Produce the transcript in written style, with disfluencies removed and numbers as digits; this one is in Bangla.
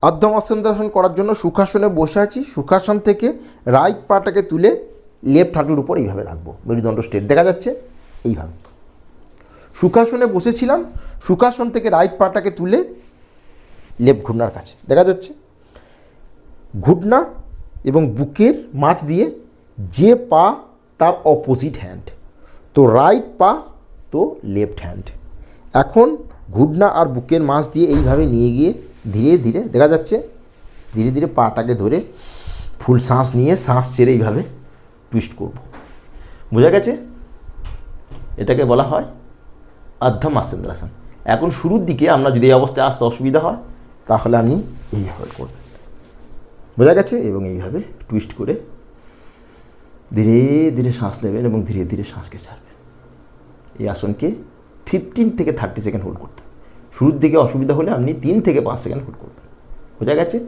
অর্ধ মৎস্যাসন করার জন্য সুখাসনে বসে আছি। সুখাসন থেকে রাইট পাটাকে তুলে লেফট হাঁটুর উপর এইভাবে রাখবো, মেরুদণ্ড স্ট্রেট দেখা যাচ্ছে এইভাবে। সুখাসনে বসেছিলাম, সুখাসন থেকে রাইট পাটাকে তুলে লেফট ঘুটনার কাছে দেখা যাচ্ছে। ঘুটনা এবং বুকের মাঝ দিয়ে যে পা তার অপোজিট হ্যান্ড, তো রাইট পা তো লেফট হ্যান্ড। এখন ঘুটনা আর বুকের মাঝ দিয়ে এইভাবে নিয়ে গিয়ে ধীরে ধীরে দেখা যাচ্ছে, ধীরে ধীরে পাটাকে ধরে ফুল শ্বাস নিয়ে শ্বাস ছেড়ে এইভাবে টুইস্ট করব। বোঝা গেছে? এটাকে বলা হয় অর্ধ মৎস্যাসন। এখন শুরুর দিকে আমরা যদি এই অবস্থায় আসতে অসুবিধা হয় তাহলে আপনি এইভাবে করবেন। বোঝা গেছে? এবং এইভাবে টুইস্ট করে ধীরে ধীরে শ্বাস নেবেন এবং ধীরে ধীরে শ্বাসকে ছাড়বেন। এই আসনকে 15 থেকে 30 সেকেন্ড হোল্ড করতে। শুরুর দিকে অসুবিধা হলে আপনি 3 থেকে 5 সেকেন্ড হোল্ড করবেন। বোঝা গেছে?